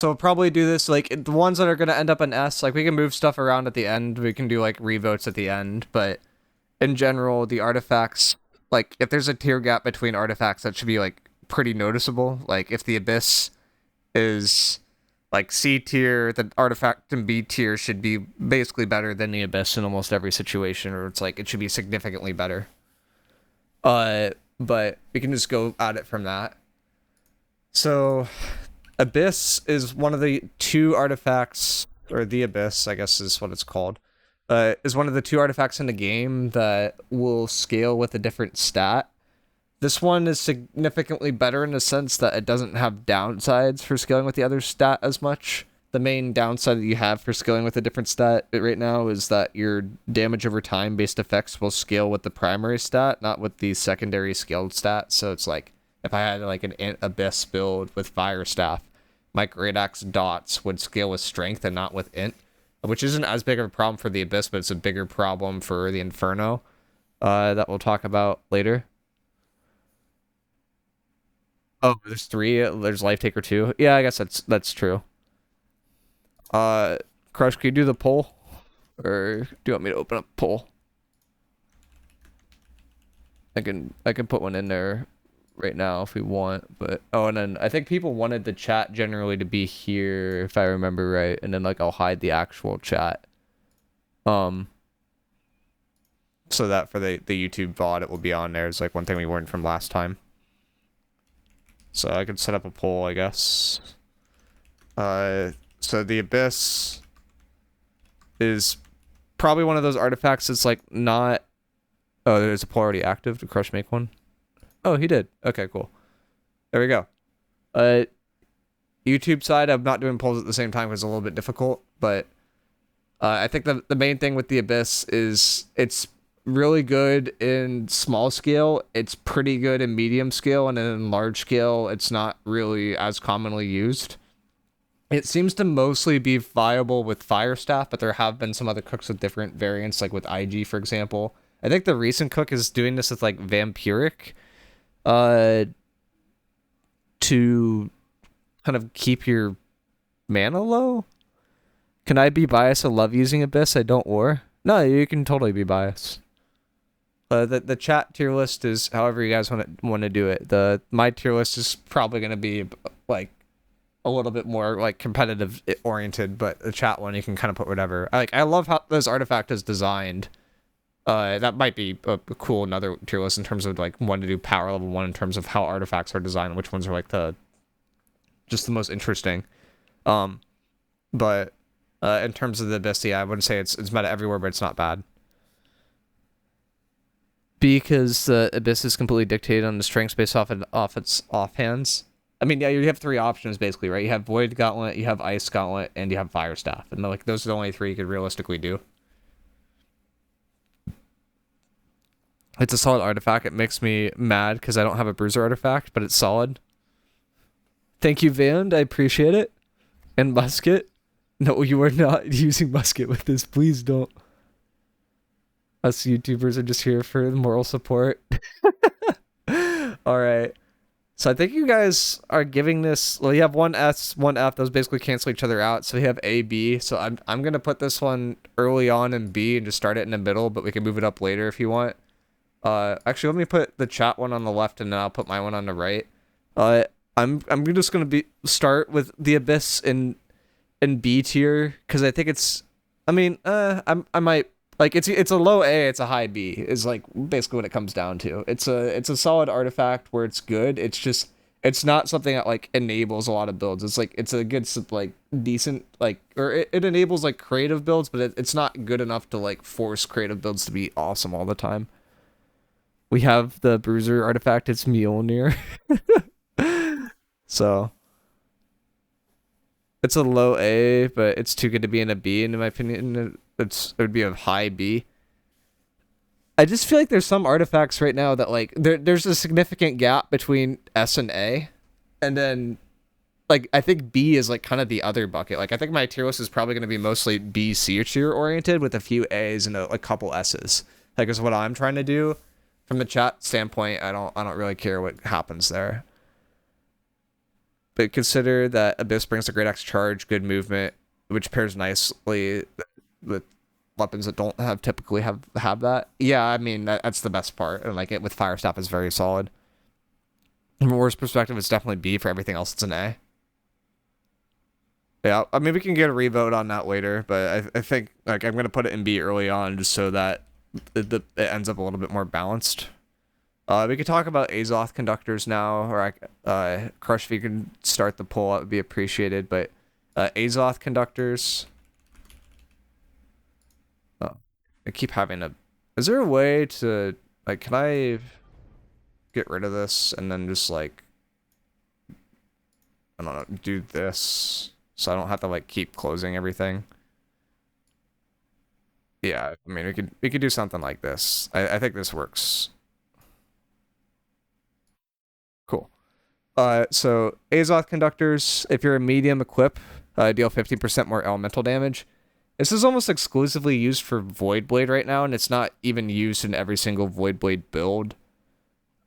So we'll probably do this, like, the ones that are going to end up in S, like, we can move stuff around at the end. We can do, like, revotes at the end. But in general, the artifacts, like, if there's a tier gap between artifacts, that should be, like, pretty noticeable. Like, if the Abyss is, like, C tier, the artifact in B tier should be basically better than the Abyss in almost every situation, or it's, like, it should be significantly better. But we can just go at it from that. So Abyss is one of the two artifacts, or the Abyss, I guess is what it's called, is one of the two artifacts in the game that will scale with a different stat. This one is significantly better in the sense that it doesn't have downsides for scaling with the other stat as much. The main downside that you have for scaling with a different stat right now is that your damage over time based effects will scale with the primary stat, not with the secondary scaled stat. So it's like, if I had like an Abyss build with Fire Staff, my Great Axe dots would scale with Strength and not with Int, which isn't as big of a problem for the Abyss, but it's a bigger problem for the Inferno that we'll talk about later. Oh, there's three. There's Life Taker too. Yeah, I guess that's true. Crush, can you do the poll? Or do you want me to open up a poll? I can put one in there right now if we want, but oh, and then I think people wanted the chat generally to be here if I remember right, and then like I'll hide the actual chat. So that for the YouTube VOD it will be on there. It's like one thing we learned from last time. So I could set up a poll, I guess. So the Abyss is probably one of those artifacts that's like not... Oh, there's a poll already active. Did Crush make one? Oh, he did. Okay, cool. There we go. YouTube side, I'm not doing polls at the same time because it's a little bit difficult, but I think the main thing with the Abyss is it's really good in small scale, it's pretty good in medium scale, and then in large scale, it's not really as commonly used. It seems to mostly be viable with Fire Staff, but there have been some other cooks with different variants, like with IG, for example. I think the recent cook is doing this with like Vampiric, to kind of keep your mana low. Can I be biased? I love using Abyss. I don't war. No, you can totally be biased. The chat tier list is however you guys want to do it. My tier list is probably gonna be like a little bit more like competitive oriented, but the chat one you can kind of put whatever. I love how this artifact is designed. That might be a cool another tier list in terms of like one to do power level one in terms of how artifacts are designed, which ones are like just the most interesting. But in terms of the Abyss, yeah, I wouldn't say it's meta everywhere, but it's not bad. Because the Abyss is completely dictated on the strength based off its offhands. I mean, yeah, you have three options basically, right? You have Void Gauntlet, you have Ice Gauntlet, and you have Fire Staff, and like those are the only three you could realistically do. It's a solid artifact. It makes me mad because I don't have a Bruiser artifact, but it's solid. Thank you, Vand. I appreciate it. And Musket. No, you are not using Musket with this. Please don't. Us YouTubers are just here for moral support. All right. So I think you guys are giving this... Well, you have one S, one F. Those basically cancel each other out. So you have A, B. So I'm going to put this one early on in B and just start it in the middle, but we can move it up later if you want. Actually, let me put the chat one on the left and then I'll put my one on the right. I'm just going to start with the Abyss in B tier because I think it's... I mean, I might... Like it's a low A, it's a high B is like basically what it comes down to. It's a solid artifact where it's good. It's just it's not something that like enables a lot of builds. It's like it's a good like decent like or it enables like creative builds, but it's not good enough to like force creative builds to be awesome all the time. We have the Bruiser artifact. It's Mjolnir. So it's a low A, but it's too good to be in a B in my opinion. It would be a high B. I just feel like there's some artifacts right now that like there's a significant gap between S and A, and then like I think B is like kind of the other bucket. Like I think my tier list is probably going to be mostly B C tier oriented with a few A's and a couple S's. Like is what I'm trying to do. From the chat standpoint, I don't really care what happens there. But consider that Abyss brings a great axe charge, good movement, which pairs nicely with weapons that don't typically have that. Yeah, I mean that's the best part. And like it with Fire Staff is very solid. From a worst perspective, it's definitely B. For everything else, it's an A. Yeah, I mean we can get a revote on that later, but I think like I'm gonna put it in B early on just so that it ends up a little bit more balanced. We could talk about Azoth conductors now, or Crush, if you can start the poll, that would be appreciated. But Azoth conductors. Oh, I keep having a. Is there a way to like? Can I get rid of this and then just like I don't know, do this so I don't have to like keep closing everything? Yeah, I mean we could do something like this. I think this works. Cool. So Azoth conductors, if you're a medium equip, deal 15% more elemental damage. This is almost exclusively used for Void Blade right now, and it's not even used in every single Void Blade build.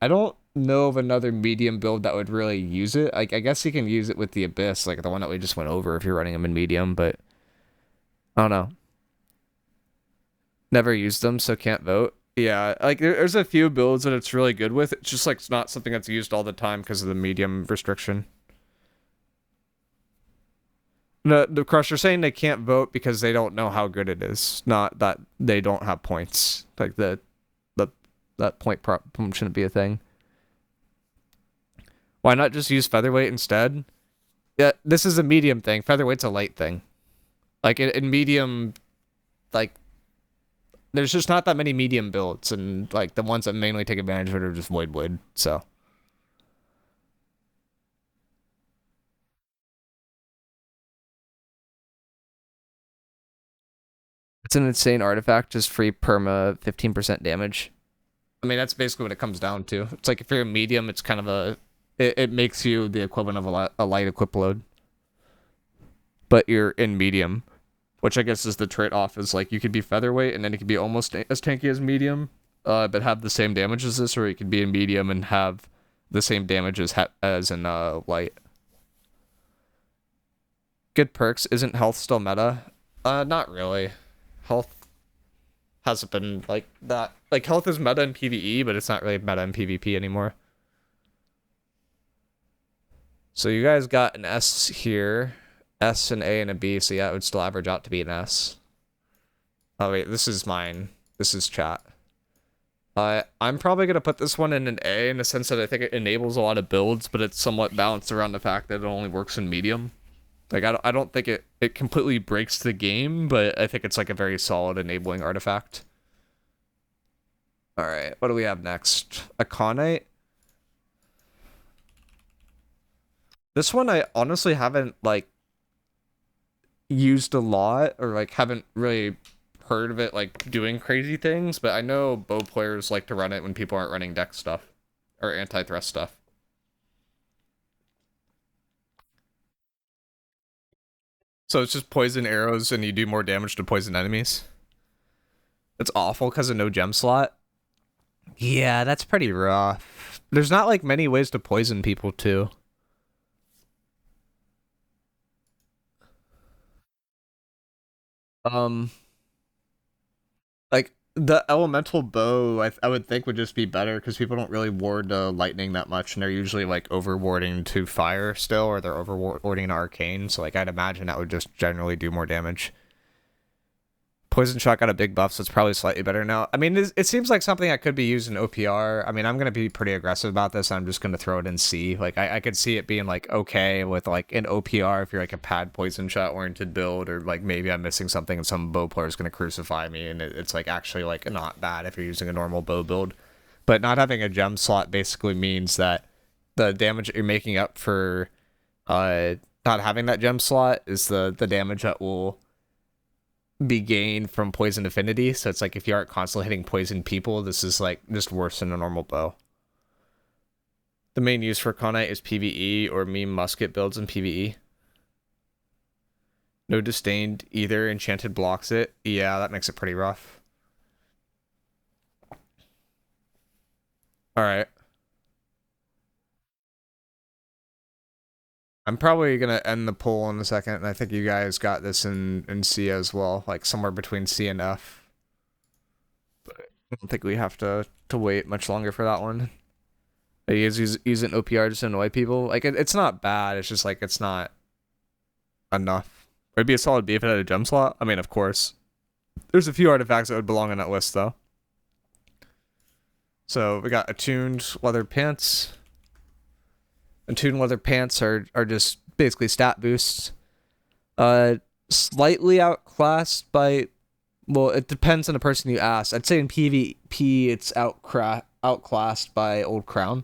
I don't know of another medium build that would really use it. I guess you can use it with the Abyss, like the one that we just went over if you're running them in medium, but I don't know. Never used them, so can't vote. Yeah, like there's a few builds that it's really good with. It's just like it's not something that's used all the time because of the medium restriction. No, the Crush are saying they can't vote because they don't know how good it is. Not that they don't have points. Like the that point problem shouldn't be a thing. Why not just use Featherweight instead? Yeah, this is a medium thing. Featherweight's a light thing. Like in medium, like there's just not that many medium builds, and like the ones that mainly take advantage of it are just Void Blade. So it's an insane artifact, just free perma 15% damage. I mean that's basically what it comes down to. It's like if you're a medium, it's kind of it makes you the equivalent of a light equip load, but you're in medium, which I guess is the trade-off. Is like you could be Featherweight and then it could be almost as tanky as medium, but have the same damage as this, or you could be in medium and have the same damage as in light. Good perks. Isn't health still meta? Not really. Health hasn't been like that. Like health is meta in PvE, but it's not really meta in PvP anymore. So you guys got an S here, S, an A, and a B. So yeah, it would still average out to be an S. Oh wait, this is mine. This is chat. I'm probably gonna put this one in an A in the sense that I think it enables a lot of builds, but it's somewhat balanced around the fact that it only works in medium. Like I don't think it completely breaks the game, but I think it's like a very solid enabling artifact. All right, what do we have next? Aconite. This one I honestly haven't like used a lot, or like haven't really heard of it like doing crazy things, but I know bow players like to run it when people aren't running deck stuff or anti-thrust stuff. So it's just poison arrows and you do more damage to poison enemies. It's awful because of no gem slot. Yeah, that's pretty rough. There's not like many ways to poison people too. Um, like the elemental bow, I would think would just be better because people don't really ward lightning that much, and they're usually like over warding to fire still, or they're over warding to arcane. So like I'd imagine that would just generally do more damage. Poison shot got a big buff, so it's probably slightly better now. I mean, it seems like something that could be used in OPR. I mean, I'm gonna be pretty aggressive about this. I'm just gonna throw it in C. Like, I could see it being like okay with like an OPR if you're like a pad poison shot oriented build, or like maybe I'm missing something and some bow player is gonna crucify me, and it's like actually like not bad if you're using a normal bow build. But not having a gem slot basically means that the damage that you're making up for not having that gem slot is the damage that will be gained from poison affinity. So it's like if you aren't constantly hitting poison people, this is like just worse than a normal bow. The main use for Aconite is PvE or meme musket builds in PvE. No disdained either. Enchanted blocks it. Yeah, that makes it pretty rough. All right. I'm probably gonna end the poll in a second, and I think you guys got this in C as well, like somewhere between C and F. But I don't think we have to wait much longer for that one. They use an OPR just to annoy people. Like it's not bad. It's just like it's not enough. It'd be a solid B if it had a gem slot. I mean, of course. There's a few artifacts that would belong on that list though. So we got attuned leather pants. Attuned leather pants are just basically stat boosts. Slightly outclassed by, well, it depends on the person you ask. I'd say in PvP it's outclassed by Old Crown.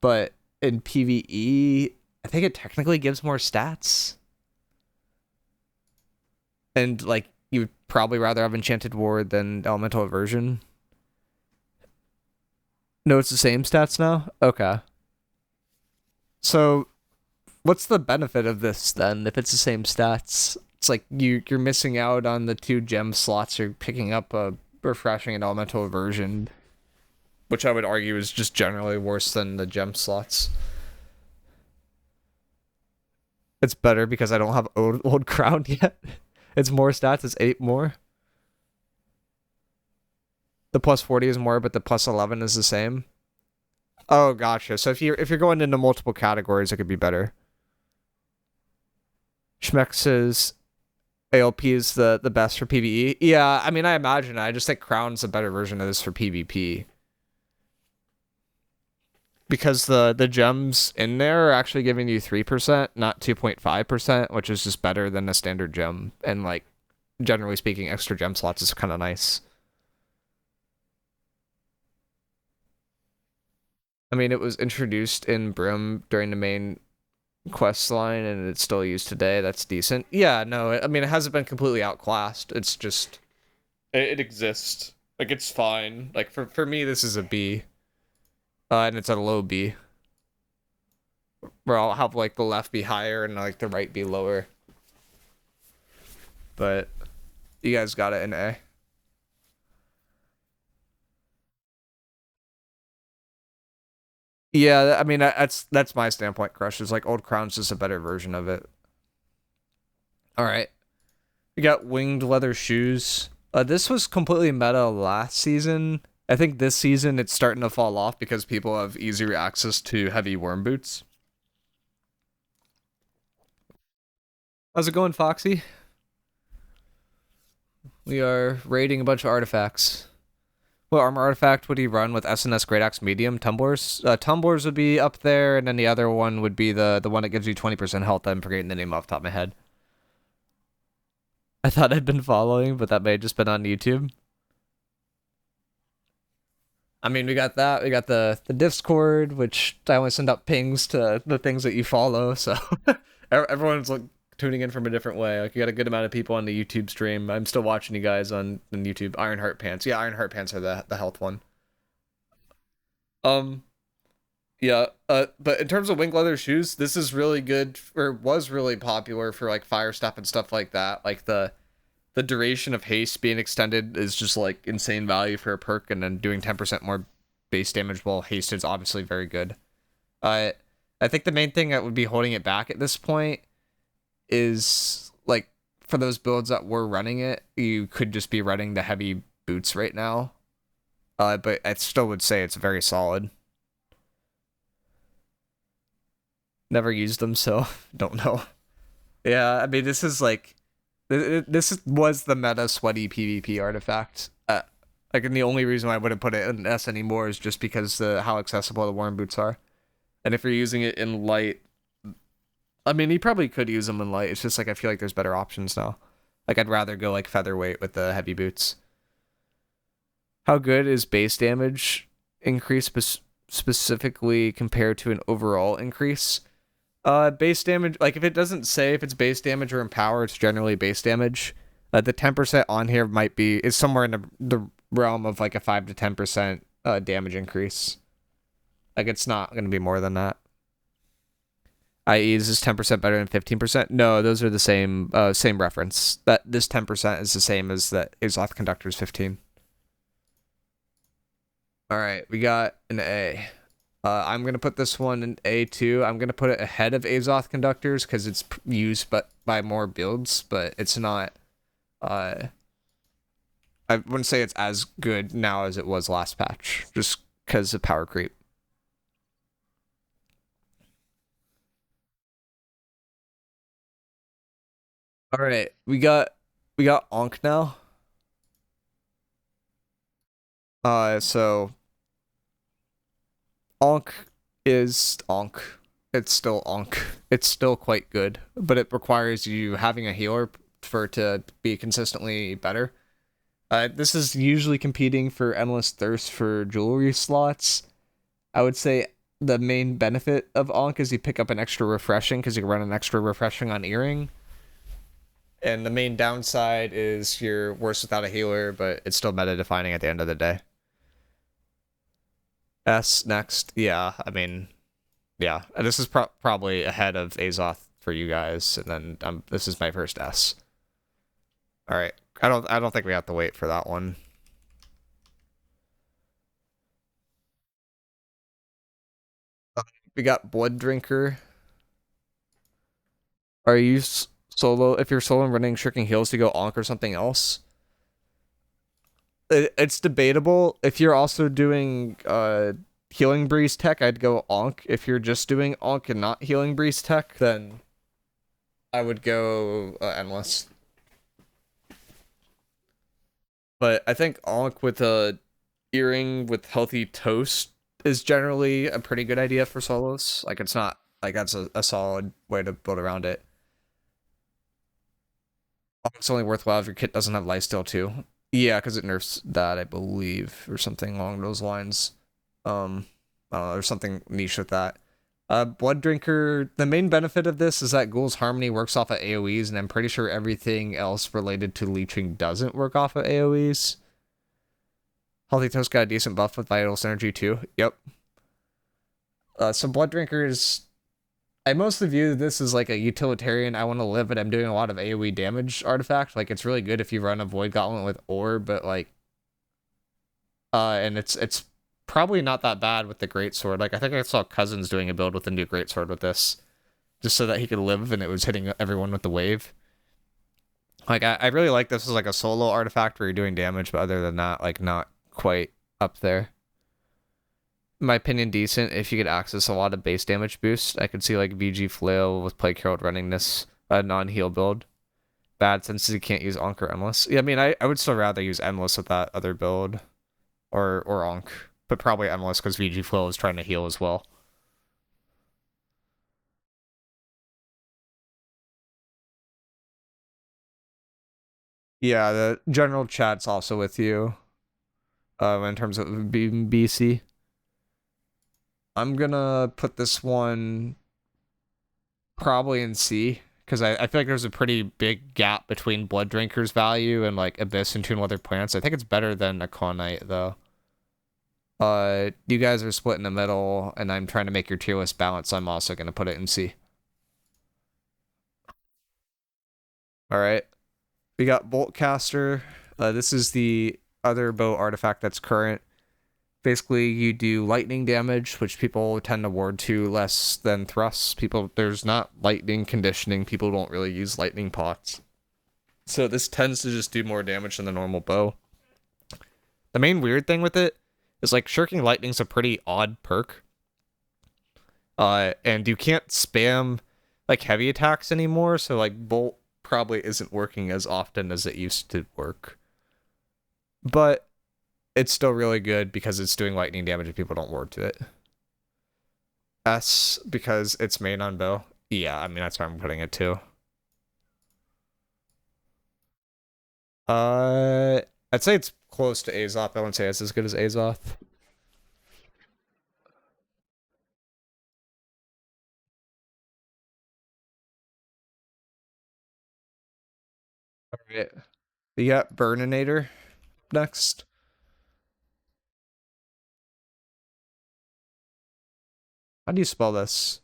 But in PvE, I think it technically gives more stats. And like you'd probably rather have Enchanted Ward than Elemental Aversion. No, it's the same stats now? Okay. So, what's the benefit of this then, if it's the same stats? It's like you're missing out on the 2 gem slots. You're picking up a refreshing and Elemental Aversion, which I would argue is just generally worse than the gem slots. It's better because I don't have old Crown yet. It's more stats, it's 8 more. The plus 40 is more, but the plus 11 is the same. Oh, gotcha. So if you're going into multiple categories, it could be better. Schmeck says ALP is the best for PvE. Yeah, I mean, I imagine. I just think Crown's a better version of this for PvP. Because the gems in there are actually giving you 3%, not 2.5%, which is just better than a standard gem. And, like, generally speaking, extra gem slots is kind of nice. I mean, it was introduced in Brim during the main quest line, and it's still used today. That's decent. Yeah, no, I mean, it hasn't been completely outclassed. It's just... It exists. Like, it's fine. Like, for me, this is a B. And it's a low B. Where I'll have, like, the left be higher and, like, the right be lower. But you guys got it in A. Yeah, I mean, that's my standpoint, Crush. Is like Old Crown's just a better version of it. Alright. We got winged leather shoes. This was completely meta last season. I think this season it's starting to fall off because people have easier access to heavy worm boots. How's it going, Foxy? We are raiding a bunch of artifacts. What armor artifact would he run with SNS Great Axe Medium? Tumblers? Tumblers would be up there, and then the other one would be the one that gives you 20% health. I'm forgetting the name off the top of my head. I thought I'd been following, but that may have just been on YouTube. I mean, we got that. We got the Discord, which I only send out pings to the things that you follow, so everyone's like tuning in from a different way. Like, you got a good amount of people on the YouTube stream. I'm still watching you guys on YouTube. Ironheart Pants. Yeah, Ironheart Pants are the health one. Yeah, but in terms of winged leather shoes, this is really good, or was really popular for, like, fire step and stuff like that. Like, the duration of haste being extended is just, like, insane value for a perk, and then doing 10% more base damage while haste is obviously very good. I think the main thing that would be holding it back at this point is, like, for those builds that were running it, you could just be running the heavy boots right now. But I still would say it's very solid. Never used them, so don't know. Yeah, I mean, this is like... This was the meta sweaty PvP artifact. Like, and the only reason why I wouldn't put it in S anymore is just because how accessible the worm boots are. And if you're using it in light... I mean, you probably could use them in light. It's just like, I feel like there's better options now. Like, I'd rather go, like, featherweight with the heavy boots. How good is base damage increase specifically compared to an overall increase? Base damage, like, if it doesn't say if it's base damage or empower, it's generally base damage. The 10% on here is somewhere in the realm of, like, a 5 to 10% damage increase. Like, it's not going to be more than that. I.e., is this 10% better than 15%? No, those are the same reference. That this 10% is the same as the Azoth conductors 15. All right, we got an A. I'm gonna put this one in A2. I'm gonna put it ahead of Azoth conductors because it's used but by more builds, but it's not. I wouldn't say it's as good now as it was last patch, just because of power creep. All right, we got Ankh now. So Ankh is Ankh. It's still Ankh. It's still quite good, but it requires you having a healer for it to be consistently better. This is usually competing for Endless Thirst for jewelry slots. I would say the main benefit of Ankh is you pick up an extra refreshing because you can run an extra refreshing on earring. And the main downside is you're worse without a healer, but it's still meta defining at the end of the day. S next. Yeah, I mean, yeah. This is probably ahead of Azoth for you guys, and then this is my first S. All right. I don't think we have to wait for that one. We got Blooddrinker. Are you solo? If you're solo and running Shrinking Heals, to go Ankh or something else? It's debatable. If you're also doing Healing Breeze tech, I'd go Ankh. If you're just doing Ankh and not Healing Breeze tech, then I would go Endless. But I think Ankh with a earring with healthy toast is generally a pretty good idea for solos. Like it's not like that's a solid way to build around it. It's only worthwhile if your kit doesn't have lifesteal too. Yeah, because it nerfs that, I believe, or something along those lines. I don't know, there's something niche with that. Blooddrinker, the main benefit of this is that Ghoul's Harmony works off of AoEs, and I'm pretty sure everything else related to leeching doesn't work off of AoEs. Healthy Toast got a decent buff with Vital Synergy too. Yep. So Blooddrinker is... I mostly view this as like a utilitarian, I want to live, but I'm doing a lot of AoE damage artifact. Like, it's really good if you run a Void Gauntlet with Orb, but like... and it's probably not that bad with the Greatsword. Like, I think I saw Cousins doing a build with the new Greatsword with this. Just so that he could live and it was hitting everyone with the wave. Like, I really like this as like a solo artifact where you're doing damage, but other than that, like, not quite up there. In my opinion, decent if you could access a lot of base damage boost. I could see like VG Flail with Plague Herald running this non-heal build. Bad since you can't use Ankh or Endless. Yeah, I mean, I would still rather use Endless with that other build. Or Ankh. But probably Endless because VG Flail is trying to heal as well. Yeah, the general chat's also with you. In terms of being BC. I'm gonna put this one probably in C, because I feel like there's a pretty big gap between Blooddrinker's value and like Abyss and Tune Weather Plants. I think it's better than Aconite though. You guys are split in the middle, and I'm trying to make your tier list balance, so I'm also gonna put it in C. Alright. We got Boltcaster. This is the other bow artifact that's current. Basically, you do lightning damage, which people tend to ward to less than thrusts. There's not lightning conditioning. People don't really use lightning pots. So this tends to just do more damage than the normal bow. The main weird thing with it is like Shirking Lightning's a pretty odd perk. And you can't spam like heavy attacks anymore, so like Bolt probably isn't working as often as it used to work. But it's still really good because it's doing lightning damage and people don't ward to it. S because it's main on bow. Yeah, I mean that's where I'm putting it too. I'd say it's close to Azoth. I wouldn't say it's as good as Azoth. Alright. We got Burnanator next. How do you spell this?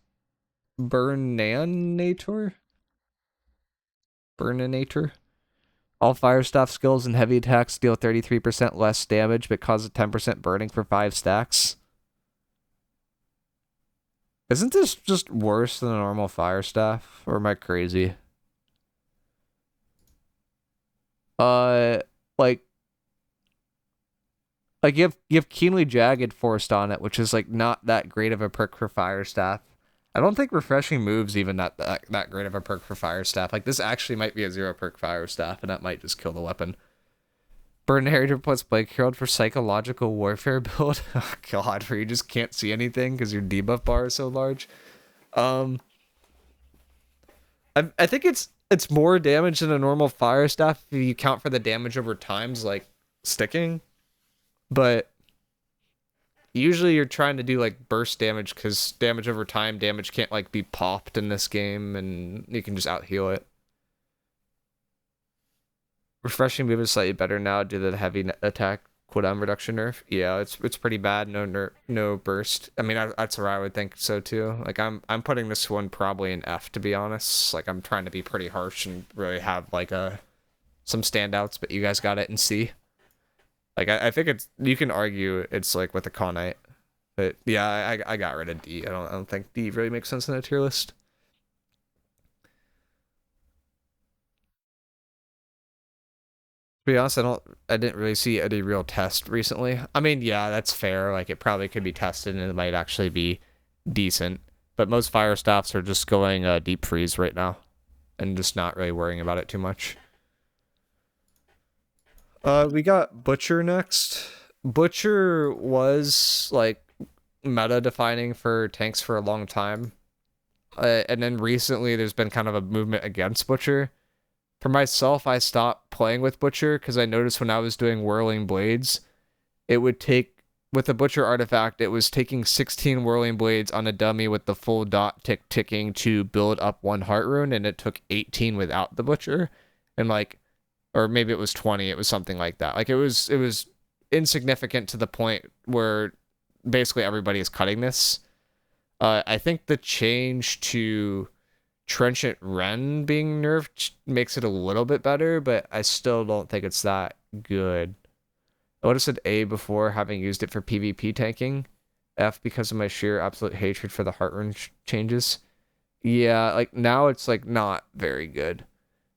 Burnanator? Burnanator? All fire staff skills and heavy attacks deal 33% less damage but cause a 10% burning for 5 stacks. Isn't this just worse than a normal fire staff? Or am I crazy? Uh, like, you have keenly jagged forced on it, which is like not that great of a perk for fire staff. I don't think refreshing moves even that great of a perk for fire staff. Like this actually might be a 0 perk fire staff, and that might just kill the weapon. Burnanator plus Blake Herald for psychological warfare build. Oh god, where you just can't see anything because your debuff bar is so large. Um, I think it's more damage than a normal fire staff if you count for the damage over times like sticking, but usually you're trying to do like burst damage because damage over time damage can't like be popped in this game, and you can just out heal it. Refreshing move is slightly better now due to the heavy attack cooldown reduction nerf. Yeah, it's pretty bad. No burst. I mean, that's where I would think so too. Like I'm putting this one probably in F to be honest. Like I'm trying to be pretty harsh and really have like some standouts, but you guys got it in C. Like I think it's, you can argue it's like with Aconite, but yeah, I got rid of D. I don't think D really makes sense in a tier list. To be honest, I didn't really see any real test recently. I mean, yeah, that's fair. Like it probably could be tested and it might actually be decent. But most fire staffs are just going deep freeze right now and just not really worrying about it too much. We got Butcher next. Butcher was like meta defining for tanks for a long time. And then recently there's been kind of a movement against Butcher. For myself, I stopped playing with Butcher because I noticed when I was doing Whirling Blades, it would take, with the Butcher artifact, it was taking 16 Whirling Blades on a dummy with the full dot tick ticking to build up 1 heart rune, and it took 18 without the Butcher. And like, or maybe it was 20, it was something like that. Like it was insignificant to the point where basically everybody is cutting this. I think the change to Trenchant Wren being nerfed makes it a little bit better, but I still don't think it's that good. I would have said A before, having used it for PvP tanking. F because of my sheer absolute hatred for the heart rune changes. Yeah, like now it's like not very good.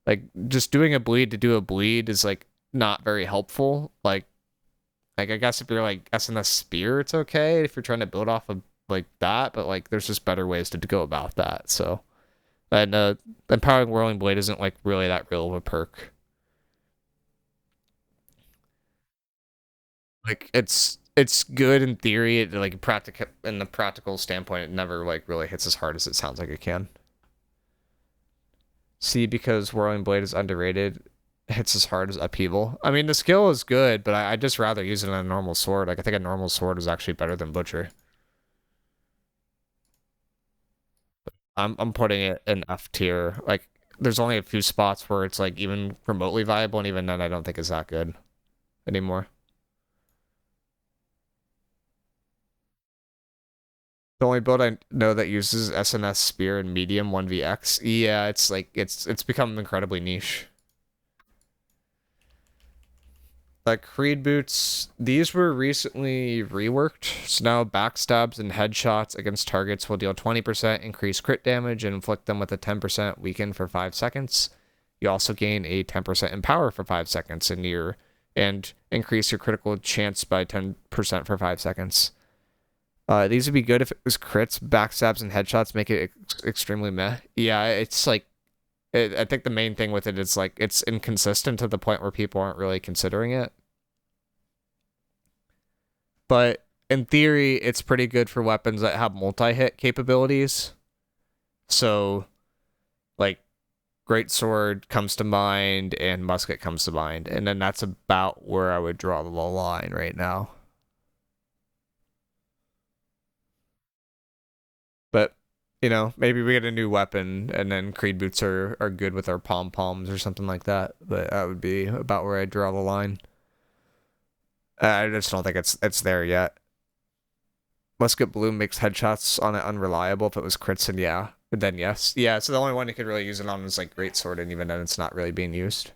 Like just doing a bleed to do a bleed is like not very helpful. Like I guess if you're like SNS Spear, it's okay if you're trying to build off of like that, but like there's just better ways to go about that. So, and empowering Whirling Blade isn't like really that real of a perk. Like it's good in theory, like practical in the practical standpoint, it never like really hits as hard as it sounds like it can. C because Whirling Blade is underrated, hits as hard as Upheaval. I mean the skill is good, but I'd just rather use it on a normal sword. Like I think a normal sword is actually better than Butcher. I'm putting it in F tier. Like there's only a few spots where it's like even remotely viable, and even then I don't think it's that good anymore. The only build I know that uses SNS Spear and Medium 1vx. Yeah, it's like it's become incredibly niche. Like Creed boots, these were recently reworked. So now backstabs and headshots against targets will deal 20% increased crit damage and inflict them with a 10% weaken for 5 seconds. You also gain a 10% empower for 5 seconds and increase your critical chance by 10% for 5 seconds. These would be good if it was crits, backstabs, and headshots make it extremely meh. Yeah, it's like, I think the main thing with it is like, it's inconsistent to the point where people aren't really considering it. But in theory, it's pretty good for weapons that have multi-hit capabilities. So, like, Greatsword comes to mind and Musket comes to mind. And then that's about where I would draw the line right now. But, you know, maybe we get a new weapon and then Creed boots are good with our pom-poms or something like that. But that would be about where I draw the line. I just don't think it's there yet. Musket Bloom makes headshots on it unreliable. If it was crits, and yeah, then yes. Yeah, so the only one you could really use it on is like Greatsword, and even then it's not really being used.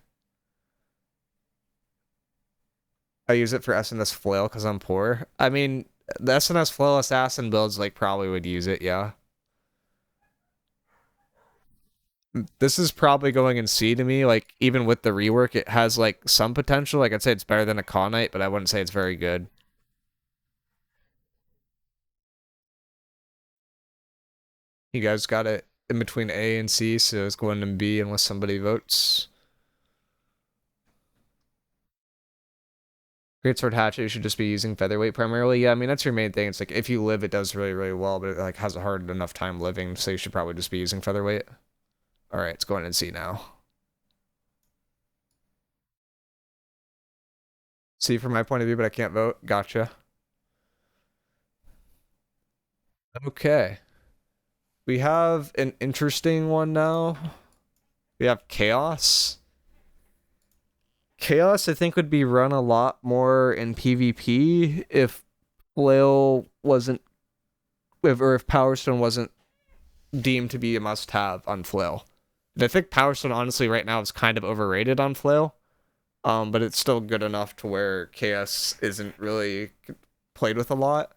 I use it for SNS Flail because I'm poor. I mean, the SNS Flail Assassin builds like probably would use it, yeah. This is probably going in C to me. Like, even with the rework, it has, like, some potential. Like, I'd say it's better than a Aconite, but I wouldn't say it's very good. You guys got it in between A and C, so it's going in B unless somebody votes. Greatsword hatchet, you should just be using featherweight primarily. Yeah, I mean, that's your main thing. It's like, if you live, it does really, really well, but it, like, has a hard enough time living, so you should probably just be using featherweight. Alright, it's going in C now. C from my point of view, but I can't vote. Gotcha. Okay. We have an interesting one now. We have Chaos. Chaos, I think, would be run a lot more in PvP if Flail wasn't, or if Power Stone wasn't deemed to be a must-have on Flail. And I think Power Stone, honestly, right now is kind of overrated on Flail, but it's still good enough to where Chaos isn't really played with a lot.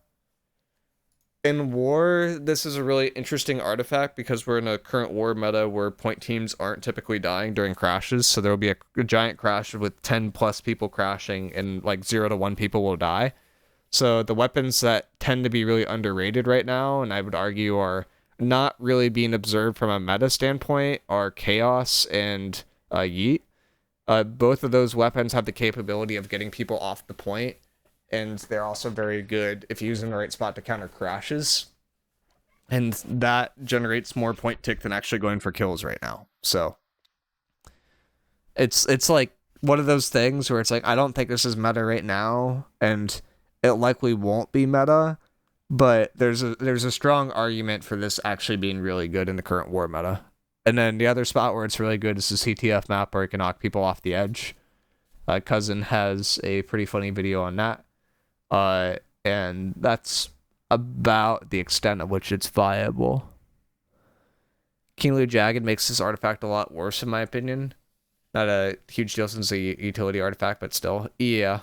In war, this is a really interesting artifact because we're in a current war meta where point teams aren't typically dying during crashes. So there will be a giant crash with 10 plus people crashing and like 0 to 1 people will die. So the weapons that tend to be really underrated right now, and I would argue are not really being observed from a meta standpoint, are Chaos and Yeet. Both of those weapons have the capability of getting people off the point, and they're also very good if you use in the right spot to counter crashes. And that generates more point tick than actually going for kills right now. So it's like one of those things where it's like, I don't think this is meta right now, and it likely won't be meta, but there's a strong argument for this actually being really good in the current war meta. And then the other spot where it's really good is the CTF map where it can knock people off the edge. Cousin has a pretty funny video on that. And that's about the extent of which it's viable. Kinglu Jagged makes this artifact a lot worse, in my opinion. Not a huge deal since a utility artifact, but still. Yeah.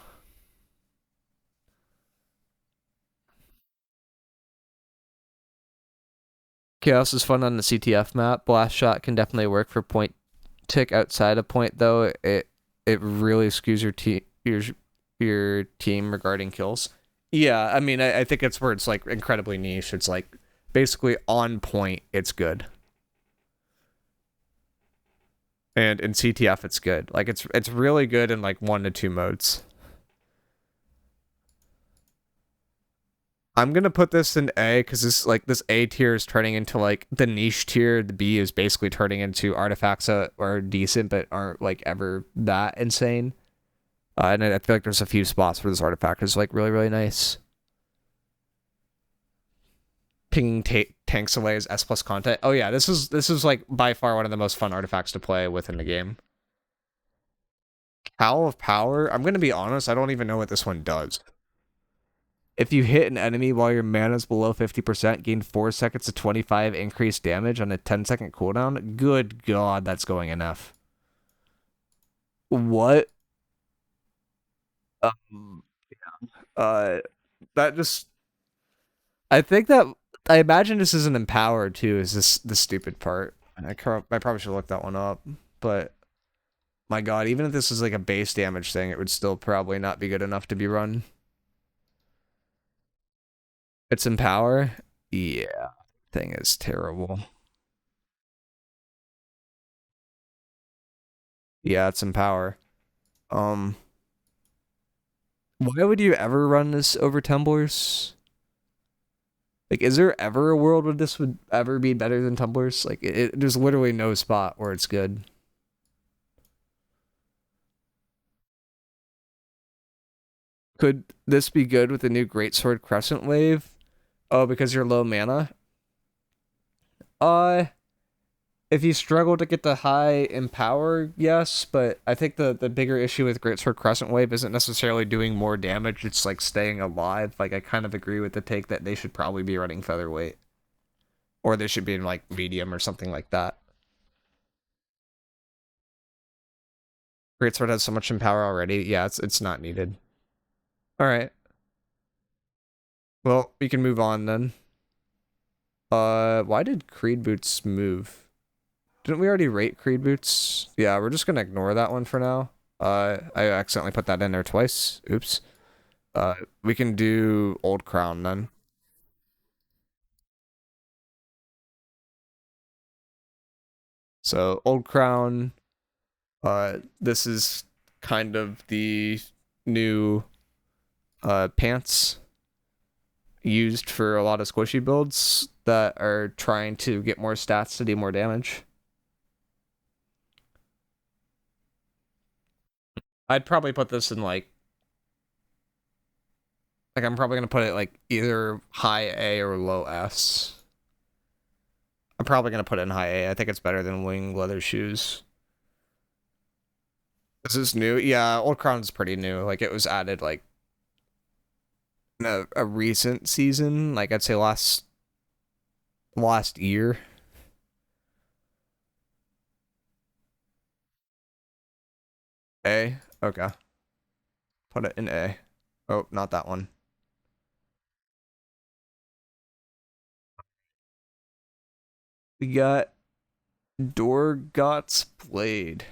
Chaos is fun on the CTF map. Blast Shot can definitely work for point tick outside of point, though. It really skews your team regarding kills. Yeah, I mean, I think it's where it's like incredibly niche. It's like basically on point, it's good. And in CTF, it's good. Like it's really good in like 1 to 2 modes. I'm gonna put this in A because this A tier is turning into like the niche tier. The B is basically turning into artifacts that are decent but aren't like ever that insane. And I feel like there's a few spots where this artifact is like really, really nice. Pinging tanks away as S plus content. Oh yeah, this is like by far one of the most fun artifacts to play within the game. Cowl of Power. I'm gonna be honest, I don't even know what this one does. If you hit an enemy while your mana is below 50%, gain 4 seconds to 25 increased damage on a 10-second cooldown. Good God, that's going enough. What? Uh, that just. I think that I imagine this isn't empowered too. Is this the stupid part? I probably should look that one up. But my God, even if this is like a base damage thing, it would still probably not be good enough to be run. It's empower. Yeah, thing is terrible. Yeah, it's empower. Um, why would you ever run this over tumblers? Like, is there ever a world where this would ever be better than tumblers? Like, there's literally no spot where it's good. Could this be good with the new Greatsword Crescent Wave? Oh, because you're low mana? Uh, if you struggle to get the high empower, yes, but I think the bigger issue with Greatsword Crescent Wave isn't necessarily doing more damage, it's like staying alive. Like, I kind of agree with the take that they should probably be running Featherweight. Or they should be in, like, medium or something like that. Greatsword has so much empower already. Yeah, it's not needed. Alright. Well, we can move on then. Why did Creed Boots move? Didn't we already rate Creed boots? Yeah, we're just gonna ignore that one for now. I accidentally put that in there twice. Oops. We can do Old Crown then. So Old Crown, this is kind of the new pants used for a lot of squishy builds that are trying to get more stats to do more damage. I'd probably put this in like I'm probably gonna put it like either high A or low S. I'm probably gonna put it in high A. I think it's better than wing leather shoes. This is new. Yeah, Old Crown's pretty new. Like it was added like in a recent season. Like I'd say last year. A. Okay. Put it in A. Oh, not that one. We got Dorgorts Blade.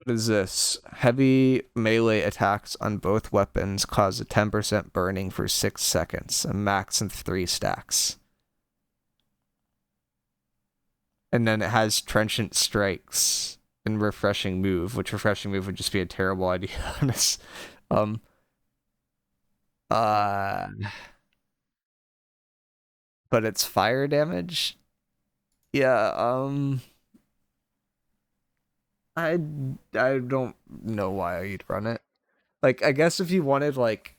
What is this? Heavy melee attacks on both weapons cause a 10% burning for 6 seconds, a max of 3 stacks. And then it has Trenchant Strikes and Refreshing Move, which Refreshing Move would just be a terrible idea on this. Um, uh, but it's fire damage. Yeah, I I don't know why you'd run it. Like, I guess if you wanted like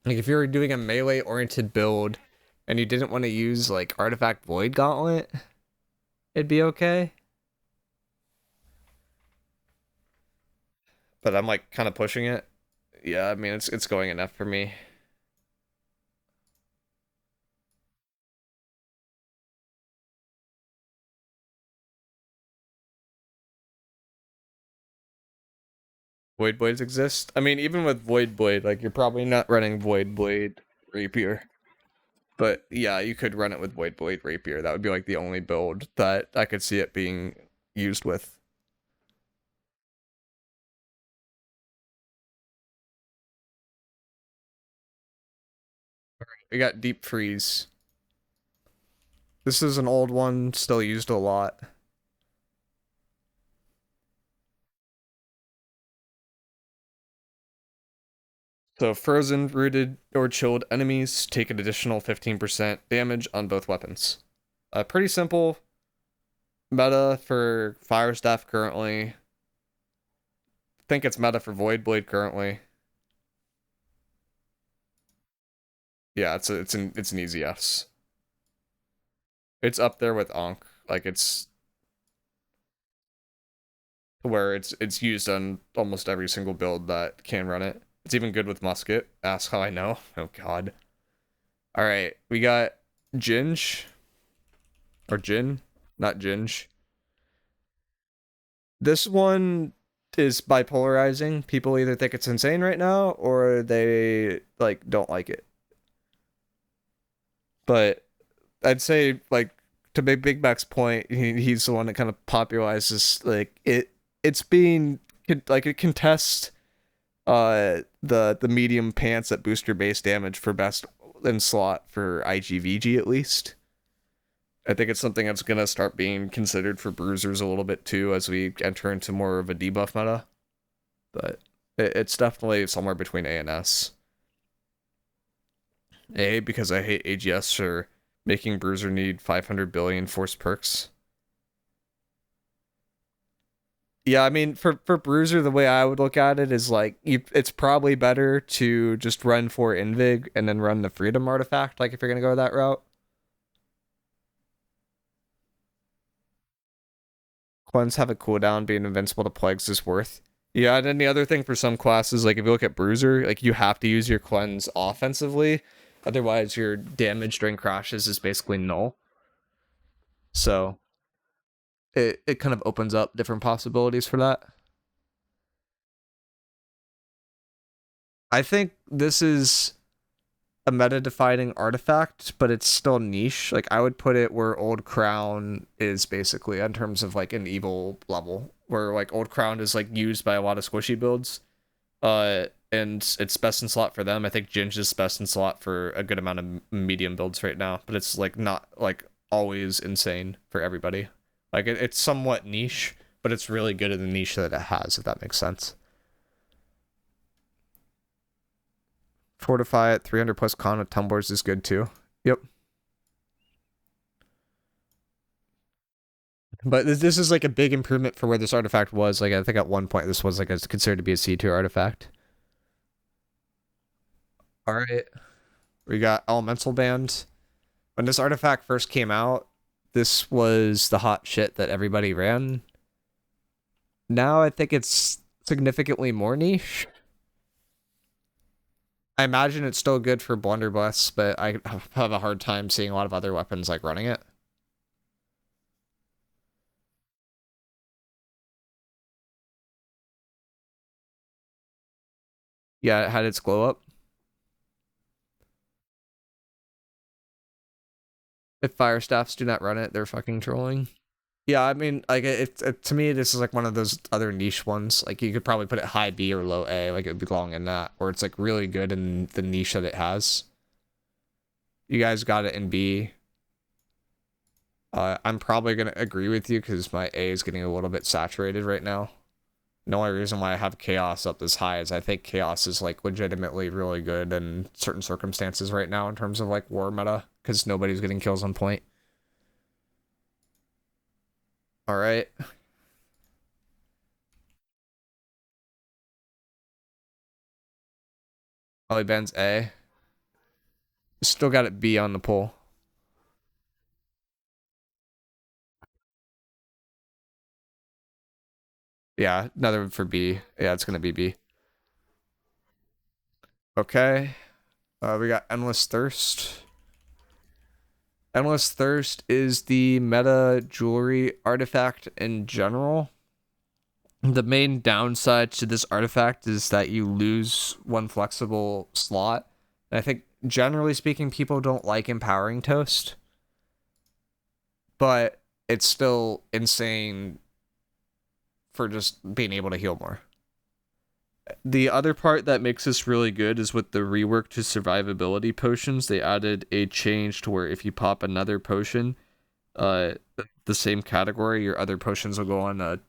if you were doing a melee oriented build and you didn't want to use like Artifact Void Gauntlet, it'd be okay. But I'm like kind of pushing it. Yeah, I mean it's going enough for me. Void Blades exist. I mean, even with Void Blade, like you're probably not running Void Blade Rapier. But yeah, you could run it with Void Blade Rapier. That would be like the only build that I could see it being used with. We got Deep Freeze. This is an old one, still used a lot. So frozen, rooted, or chilled enemies take an additional 15% damage on both weapons. Pretty simple meta for Fire Staff currently. I think it's meta for Void Blade currently. Yeah, it's an easy yes. It's up there with Ankh. Like it's where it's used on almost every single build that can run it. It's even good with musket. Ask how I know. Oh god. All right, we got Ginge or Djinn, not Ginge. This one is bipolarizing. People either think it's insane right now or they like don't like it. But I'd say like to Big Mac's point, he's the one that kind of popularizes like it's being like it contests the medium pants that boost your base damage for best in slot for IGVG at least. I think it's something that's gonna start being considered for bruisers a little bit too as we enter into more of a debuff meta. But it's definitely somewhere between A and S. A because I hate AGS for making bruiser need 500 billion forced perks. Yeah, I mean, for Bruiser, the way I would look at it is like it's probably better to just run for Invig and then run the Freedom artifact. Like if you're gonna go that route, cleanse have a cooldown. Being invincible to plagues is worth. Yeah, and then the other thing for some classes, like if you look at Bruiser, like you have to use your cleanse offensively, otherwise your damage during crashes is basically null. So it kind of opens up different possibilities for that. I think this is a meta-defining artifact, but it's still niche. Like, I would put it where Old Crown is, basically, in terms of, like, an evil level. Where, like, Old Crown is, like, used by a lot of squishy builds. And it's best in slot for them. I think Djinn is best in slot for a good amount of medium builds right now. But it's, like, not, like, always insane for everybody. Like, it's somewhat niche, but it's really good in the niche that it has, if that makes sense. Fortify at 300 plus con with tumblers is good too. Yep. But this is like a big improvement for where this artifact was. Like, I think at one point this was like considered to be a C tier artifact. Alright. We got Elemental Band. When this artifact first came out, this was the hot shit that everybody ran. Now I think it's significantly more niche. I imagine it's still good for Blunderbuss, but I have a hard time seeing a lot of other weapons like running it. Yeah, it had its glow up. If fire staffs do not run it, they're fucking trolling. Yeah, I mean, like, to me, this is like one of those other niche ones. Like, you could probably put it high B or low A, like, it would belong in that, or it's like really good in the niche that it has. You guys got it in B. I'm probably gonna agree with you because my A is getting a little bit saturated right now. The only reason why I have Chaos up this high is I think Chaos is like legitimately really good in certain circumstances right now in terms of like war meta, because nobody's getting kills on point. Alright. Ollie Ben's A. Still got it B on the poll. Yeah, another for B. Yeah, it's gonna be B. Okay. We got Endless Thirst. Endless Thirst is the meta jewelry artifact in general. The main downside to this artifact is that you lose one flexible slot. And I think, generally speaking, people don't like Empowering Toast. But it's still insane for just being able to heal more. The other part that makes this really good is with the rework to survivability potions. They added a change to where if you pop another potion, the same category, your other potions will go on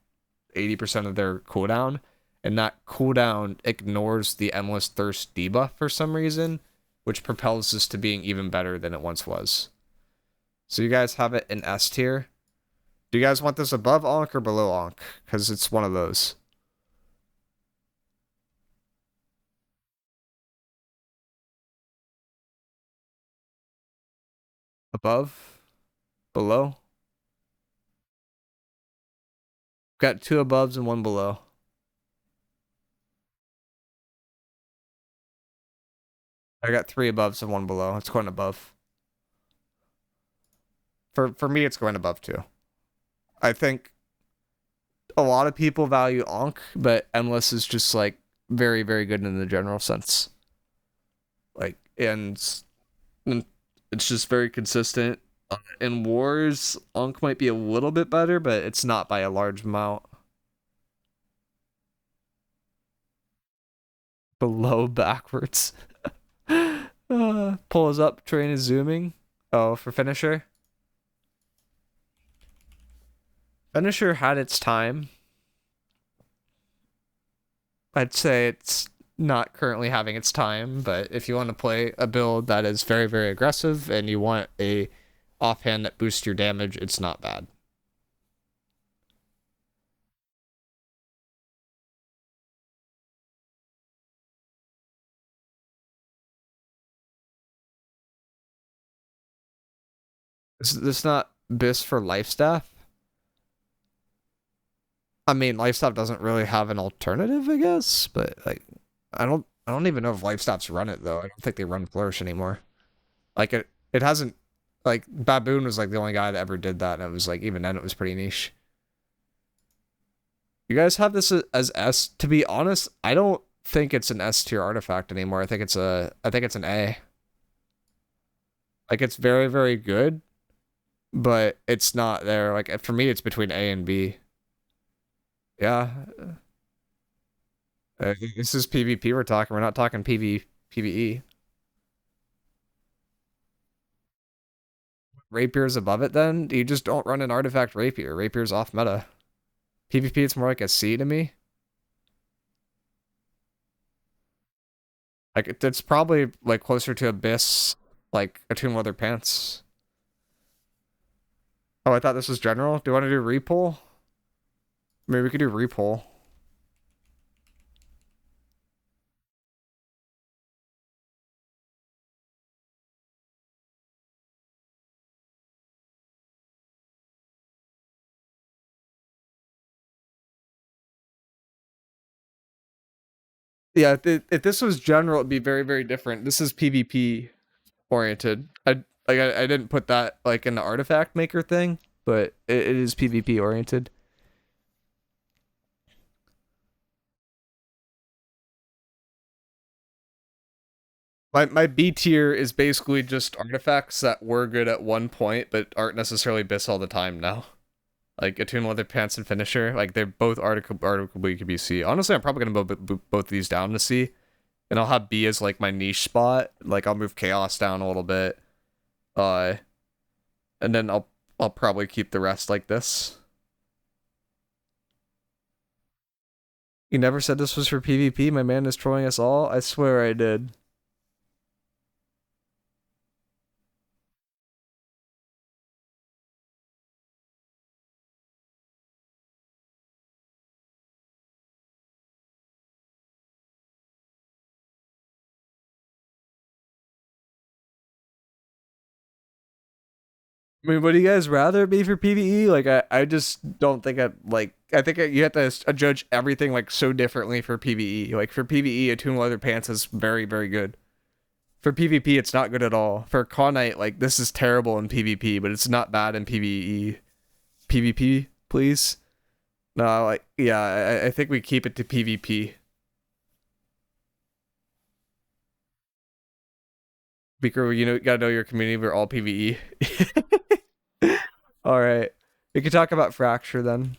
80% of their cooldown, and that cooldown ignores the Endless Thirst debuff for some reason, which propels this to being even better than it once was. So you guys have it in S tier. Do you guys want this above Ankh or below Ankh? Because it's one of those. Above? Below? Got two aboves and one below. I got three aboves and one below. It's going above. For me, it's going above too. I think a lot of people value Ankh, but Endless is just like very, very good in the general sense. Like, and it's just very consistent. In Wars, Ankh might be a little bit better, but it's not by a large amount. Below backwards. Pulls up, train is zooming. Oh, for finisher? Finisher had its time. I'd say it's not currently having its time, but if you want to play a build that is very, very aggressive and you want a offhand that boosts your damage, it's not bad. Is this not BIS for Lifestaff? I mean, Lifestaff doesn't really have an alternative, I guess, but like, I don't even know if Lifestaffs run it though. I don't think they run Flourish anymore. Like it hasn't. Like Baboon was like the only guy that ever did that, and it was like even then it was pretty niche. You guys have this as S. To be honest, I don't think it's an S tier artifact anymore. I think it's an A. Like it's very, very good, but it's not there. Like for me, it's between A and B. Yeah. This is PvP we're talking. We're not talking PvE. Rapier's above it then? You just don't run an artifact rapier. Rapier's off meta. PvP, it's more like a C to me. Like it's probably like closer to Abyss, like Attuned Leather Pants. Oh, I thought this was general. Do you want to do repull? Maybe we could do repull. Yeah, if this was general, it'd be very, very different. This is PvP oriented. I didn't put that like in the artifact maker thing, but it is PvP oriented. My B tier is basically just artifacts that were good at one point, but aren't necessarily Biss all the time now. Like Attuned Leather Pants and Finisher, like they're both arguably could be C. Honestly, I'm probably gonna move both these down to C, and I'll have B as like my niche spot. Like I'll move Chaos down a little bit, uh, and then I'll probably keep the rest like this. You never said this was for PvP. My man is trolling us all. I swear I did. I mean, would you guys rather be for PvE? Like, I just don't think I think you have to judge everything like so differently for PvE. Like for PvE, Attuned Leather Pants is very, very good. For PvP, it's not good at all. For Aconite, like this is terrible in PvP, but it's not bad in PvE. PvP, please. No, like yeah, I think we keep it to PvP. Because you gotta know your community. We're all PvE. All right, we can talk about Fracture then.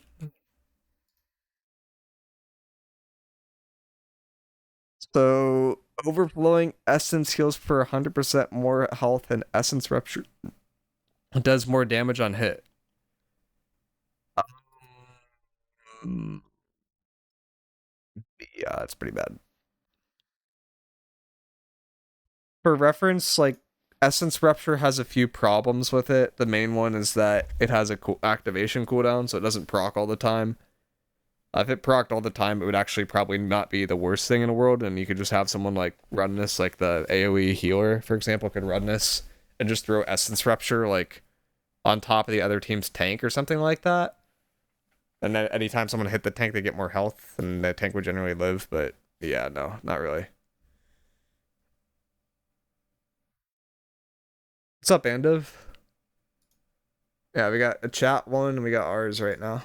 So overflowing essence heals for 100% more health, and essence rupture does more damage on hit. Um, yeah, it's pretty bad. For reference, like essence rupture has a few problems with it. The main one is that it has a activation cooldown, so it doesn't proc all the time. If it procced all the time, it would actually probably not be the worst thing in the world, and you could just have someone like run this, like the AoE healer, for example, could run this and just throw essence rupture like on top of the other team's tank or something like that. And then anytime someone hit the tank, they get more health, and the tank would generally live. But yeah, no, not really. What's up, Andiv? Yeah, we got a chat one, and we got ours right now.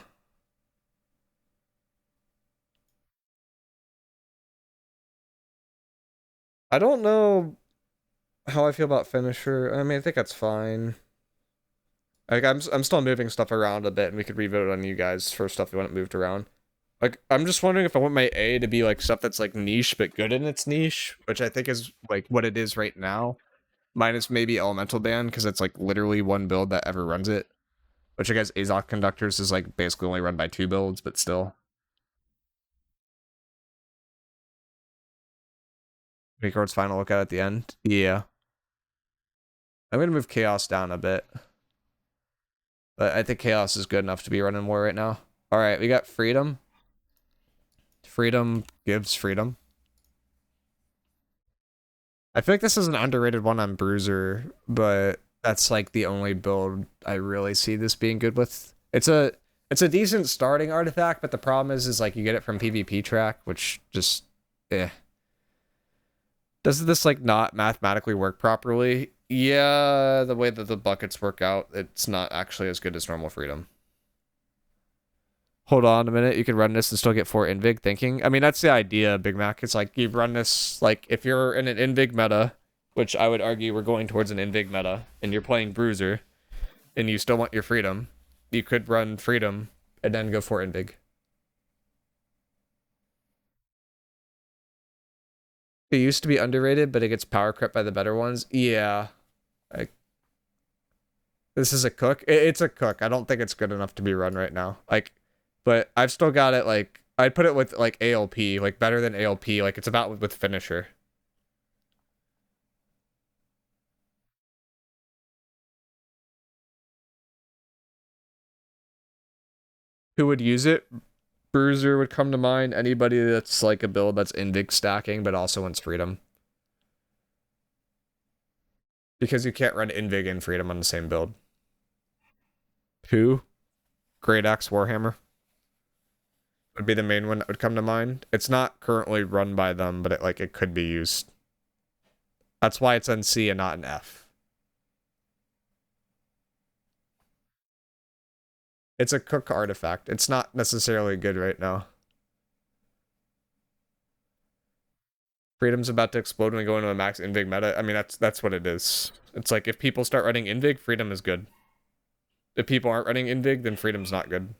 I don't know how I feel about finisher. I mean, I think that's fine. Like, I'm still moving stuff around a bit, and we could revote on you guys for stuff we want moved around. Like, I'm just wondering if I want my A to be like stuff that's like niche but good in its niche, which I think is like what it is right now. Minus maybe elemental ban, because it's like literally one build that ever runs it. Which I guess Azoth conductors is like basically only run by 2 builds, but still. Record's final look at the end. Yeah. I'm gonna move Chaos down a bit. But I think Chaos is good enough to be running war right now. Alright, we got Freedom. Freedom gives freedom. I feel like this is an underrated one on Bruiser, but that's like the only build I really see this being good with. It's a decent starting artifact, but the problem is like you get it from PvP track, which just Does this like not mathematically work properly? Yeah, the way that the buckets work out, it's not actually as good as normal freedom. Hold on a minute, you can run this and still get 4 invig thinking. I mean, that's the idea, Big Mac. It's like you run this, like, if you're in an invig meta, which I would argue we're going towards an invig meta, and you're playing Bruiser, and you still want your freedom, you could run freedom and then go for invig. It used to be underrated, but it gets power crept by the better ones. Yeah. Like, this is a cook. It's a cook. I don't think it's good enough to be run right now. Like, but I've still got it, like, I'd put it with, like, ALP, like, better than ALP. Like, it's about with finisher. Who would use it? Bruiser would come to mind. Anybody that's, like, a build that's invig stacking, but also wants freedom. Because you can't run invig and freedom on the same build. Who? Great Axe Warhammer would be the main one that would come to mind. It's not currently run by them, but it could be used. That's why it's on C and not an F. It's a cook artifact. It's not necessarily good right now. Freedom's about to explode when we go into a max invig meta. I mean, that's what it is. It's like if people start running invig, freedom is good. If people aren't running invig, then freedom's not good.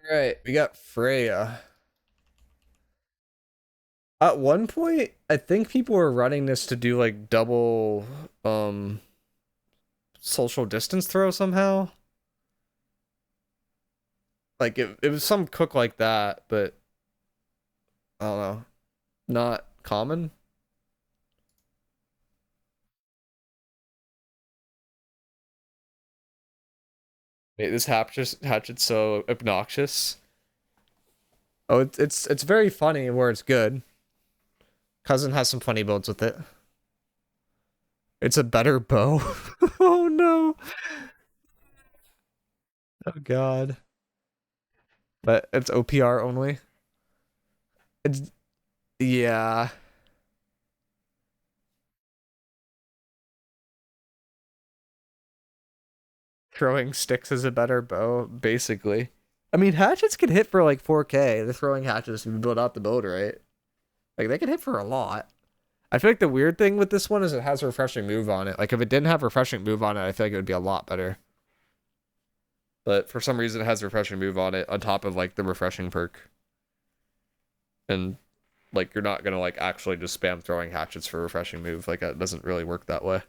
All right, we got Freya. At one point, I think people were running this to do like double social distance throw somehow. Like it was some cook like that, but I don't know. Not common. Wait, this hatchet's so obnoxious. Oh, it's very funny where it's good. Cousin has some funny builds with it. It's a better bow. Oh no. Oh god. But it's OPR only. It's yeah. Throwing sticks is a better bow, basically. I mean, hatchets can hit for like 4K. The throwing hatchets if you build out the build right. Like they can hit for a lot. I feel like the weird thing with this one is it has a refreshing move on it. Like if it didn't have refreshing move on it, I feel like it would be a lot better. But for some reason it has refreshing move on it on top of like the refreshing perk. And like you're not gonna like actually just spam throwing hatchets for refreshing move. Like it doesn't really work that way.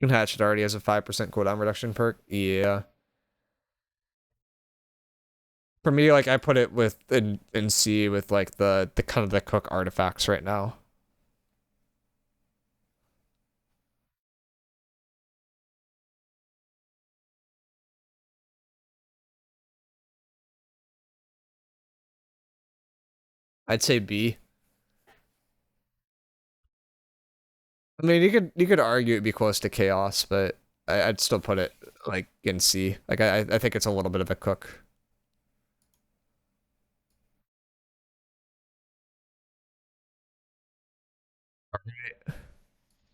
And hatchet already has a 5% cooldown reduction perk. Yeah. For me, like I put it with in C with like the kind of the cook artifacts right now. I'd say B. I mean, you could argue it'd be close to chaos, but I'd still put it like in C. Like I think it's a little bit of a cook.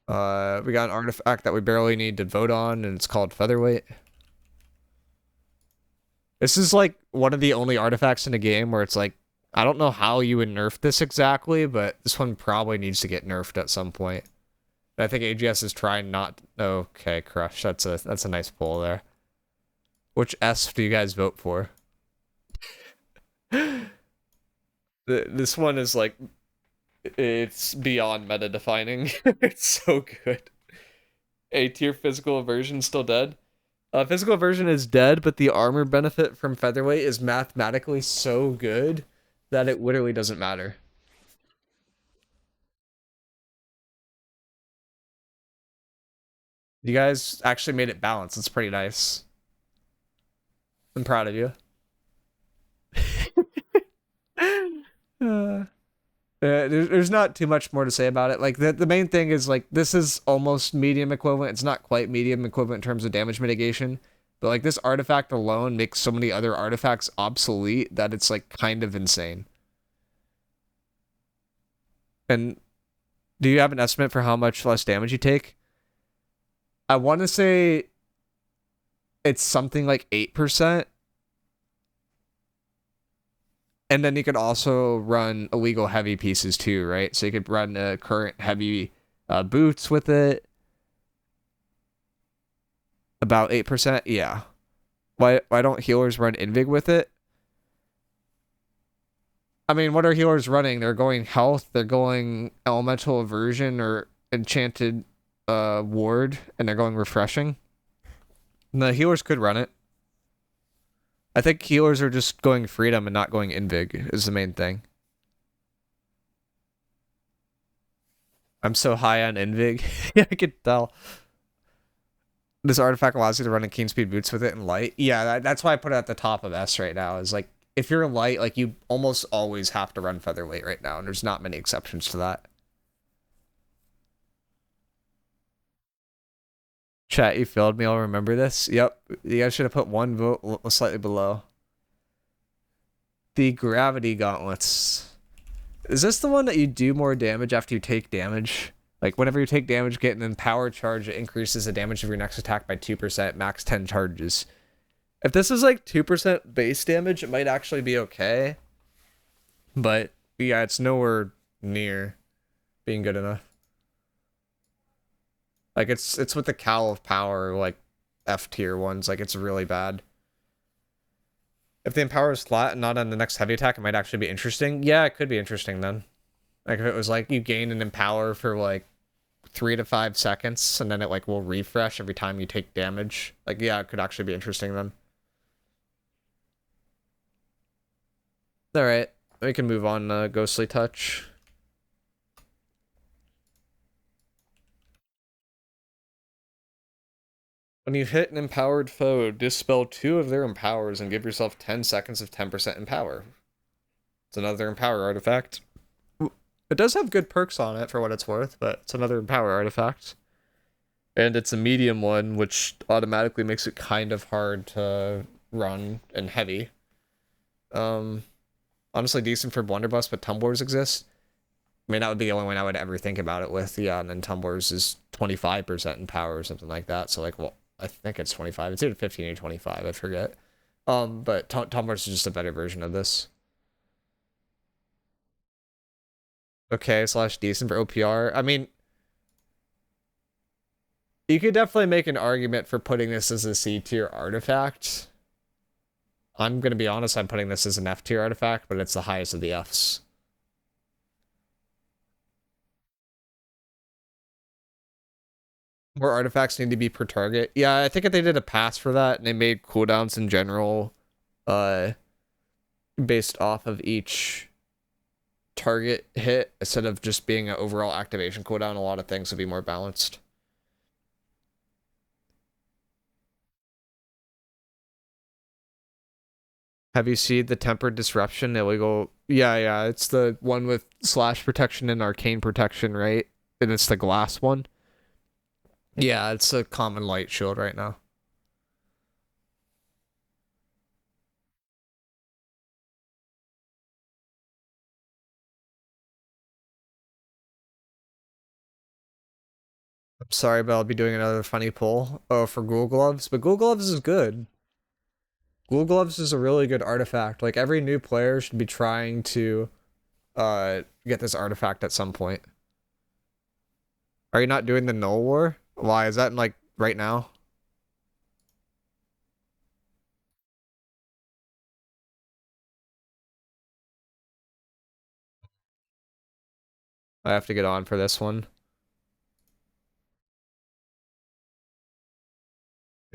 We got an artifact that we barely need to vote on, and it's called Featherweight. This is like one of the only artifacts in the game where it's like I don't know how you would nerf this exactly, but this one probably needs to get nerfed at some point. I think AGS is trying not. Okay, Crush. That's a nice pull there. Which S do you guys vote for? This one is like, it's beyond meta defining. It's so good. A tier physical aversion still dead. Physical aversion is dead, but the armor benefit from Featherweight is mathematically so good that it literally doesn't matter. You guys actually made it balanced. It's pretty nice. I'm proud of you. Uh, there's not too much more to say about it. Like the main thing is like this is almost medium equivalent. It's not quite medium equivalent in terms of damage mitigation, but like this artifact alone makes so many other artifacts obsolete that it's like kind of insane. And Do you have an estimate for how much less damage you take? I want to say it's something like 8%. And then you could also run illegal heavy pieces too, right? So you could run current heavy boots with it. About 8%, yeah. Why don't healers run Invig with it? I mean, what are healers running? They're going health, they're going elemental aversion or enchanted ward, and they're going refreshing. And the healers could run it. I think healers are just going freedom and not going invig is the main thing. I'm so high on invig. Yeah, I could tell. This artifact allows you to run in keen speed boots with it in light. Yeah, that's why I put it at the top of S right now. Is like, if you're light, like you almost always have to run featherweight right now, and there's not many exceptions to that. Chat, you failed me. I'll remember this. Yep, you guys should have put one vote slightly below. The gravity gauntlets. Is this the one that you do more damage after you take damage? Like, whenever you take damage, get an empower charge, it increases the damage of your next attack by 2%, max 10 charges. If this is like 2% base damage, it might actually be okay. But, yeah, it's nowhere near being good enough. Like, it's with the Cowl of Power, like, F tier ones. Like, it's really bad. If the empower is flat and not on the next heavy attack, it might actually be interesting. Yeah, it could be interesting then. Like, if it was like, you gain an empower for, like, 3 to 5 seconds, and then it, like, will refresh every time you take damage. Like, yeah, it could actually be interesting then. Alright, we can move on, Ghostly Touch. When you hit an empowered foe, dispel 2 of their empowers and give yourself 10 seconds of 10% empower. It's another empower artifact. It does have good perks on it for what it's worth, but it's another empower artifact. And it's a medium one, which automatically makes it kind of hard to run and heavy. Honestly decent for blunderbuss, but tumblers exist. I mean, that would be the only one I would ever think about it with. Yeah, and then tumblers is 25% in power or something like that. So, like, well, I think it's 25. It's either 15 or 25, I forget. But tumblers is just a better version of this. Okay, slash decent for OPR. I mean, you could definitely make an argument for putting this as a C tier artifact. I'm going to be honest, I'm putting this as an F tier artifact, but it's the highest of the Fs. More artifacts need to be per target. Yeah, I think if they did a pass for that and they made cooldowns in general, based off of each target hit, instead of just being an overall activation cooldown, a lot of things would be more balanced. Have you seen the Tempered Disruption illegal? Yeah, it's the one with slash protection and arcane protection, right? And it's the glass one. Yeah, it's a common light shield right now. I'm sorry, but I'll be doing another funny poll. Oh, for Ghoul Gloves, but Ghoul Gloves is good. Ghoul Gloves is a really good artifact. Like, every new player should be trying to get this artifact at some point. Are you not doing the Null War? Why? Is that, like, right now? I have to get on for this one.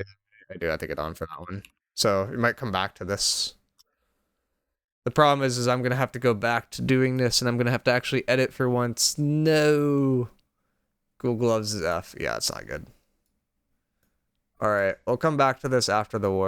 I do have to get on for that one. So, we might come back to this. The problem is I'm going to have to go back to doing this, and I'm going to have to actually edit for once. No. Ghoul Gloves is F. Yeah, it's not good. Alright, we'll come back to this after the war.